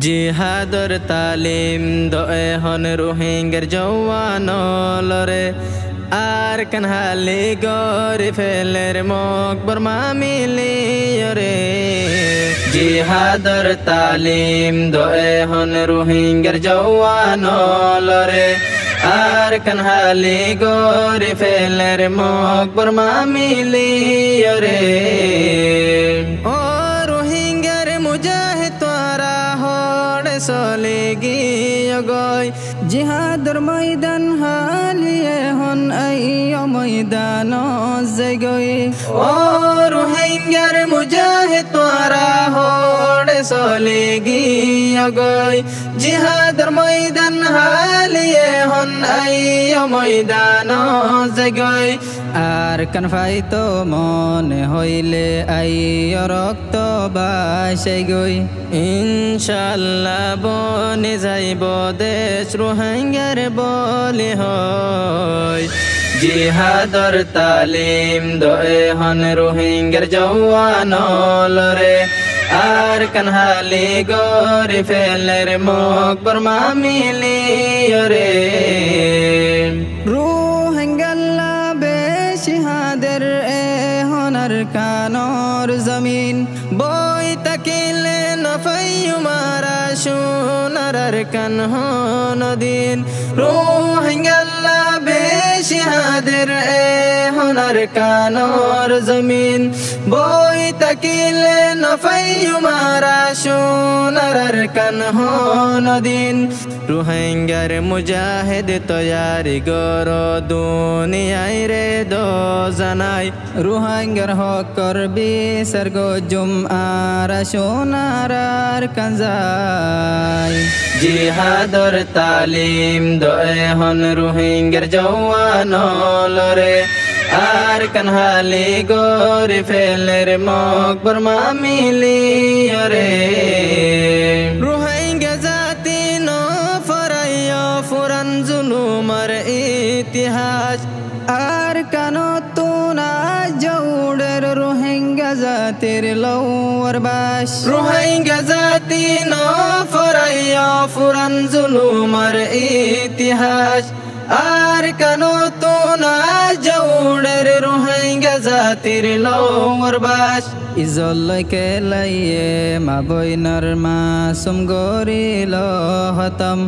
জিহাদর তালিম দয়ে হন রোহিঙ্গার জওয়ানলরে আর কানহালি গরি ফেলের মক বর্মা মিলিয়রে জিহাদর তালিম দয়ে হন রোহিঙ্গার জওয়ানলরে আর কানহালি গরি ফেলের মক বর্মা মিলিয়রে ও রোহিঙ্গার মুজাহিদ তোরা হড়ে চলে গিয়ে গয় জিহাদর ময়দান হালিয়ে হন আইয় ময়দান জগই ও রোহিঙ্গার মুজাহিদ তোরা হড়ে চলে গিয়ে গয় জিহাদর ময়দান হালিয়ে হন আইয় ময়দান জগই আর কানফাই তো মনে হইলে আইয় রক্ত বাসে গই ইনশাল্লাহ বনে যাইব দেশ রোহিঙ্গার বলি হয় জিহাদর তালিম দয়ে হন রোহিঙ্গার জওয়ানলরে আর কানহালি গরি ফেলের মক বর্মা মিলিয়রে রোহিঙ্গাল্লা বেশিহাদের এ হনার কানর জমিন বই তাকিলে নফাইয়ু মারা সোনার কান হনদিন রোহিঙ্গাল্লা বেশিহাদের এ হনার কানর জমিন বই তাকিলে নফাইয়ু মারা সোনার কান হনদিন রোহিঙ্গার মুজাহিদ তৈয়ারি গর দুনিয়ায় রে দো জানাই রোহিঙ্গার হকর বিচার গো জুম আর সোনার কাঞ্জাই জিহাদর তালিম দয়ে হন রোহিঙ্গার জওয়ানলরে আর কানহালি গরি ফেলের মক বর্মা মিলিয়রে রোহিঙ্গা জাতি ন ফরাইয় ফুরান জুলুমার ইতিহাস আর কানো তুনা জৌড়ের রোহিঙ্গা জাতির লৌর বাস রোহিঙ্গা জাতি ন ফরাইয় ফুরান জুলুমার ইতিহাস আর কানো তুনা জৌড়ের রোহিঙ্গা জাতির লৌর বাস ইজল্লকে লাইয়ে মা বইনার মাসুম গরিল হতম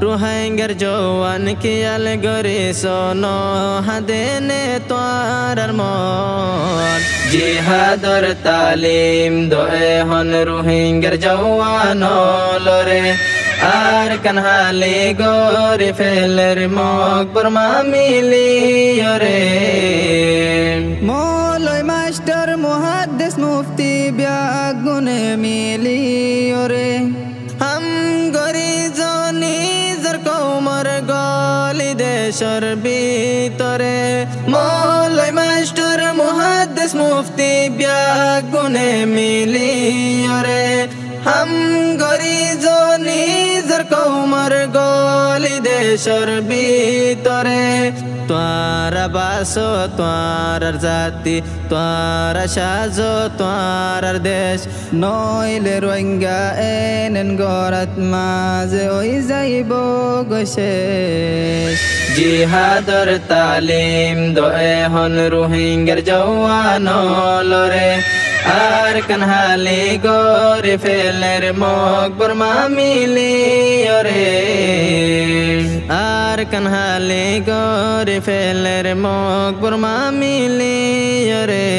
রোহিঙ্গার জওয়ান কিয়াল গরি সোন হাদেনে তোয়ার মন জিহাদর তালিম দয়ে হন রোহিঙ্গার জওয়ানলরে আর কানহালি গরি ফেলের মক বর্মা মিলিয়রে মৌলই মাস্টার মুহাদ্দিস মুফতি ব্যাগুনে মিলিয়রে হাম গরি জনি কৌমর গলি দেশর ভিতরে মৌলই মাস্টার মুহাদ্দিস মুফতি ব্যাগুনে মিলিয়রে হাম গরি জনি কৌমর গলি দেশর ভিতরে তোয়ারা বাস তোয়ার জাতি তোয়ারা সাজ তোয়ার দেশ নইলে রোহিঙ্গা এনেন গরাত মাঝে ওই যাইব গশেষ জিহাদর তালিম দয়ে হন রোহিঙ্গার জওয়ানলরে আর কানহালি গরি ফেলের মক বর্মা মিলিয়রে আর কানহালি গরি ফেলের মক বর্মা মিলিয়রে।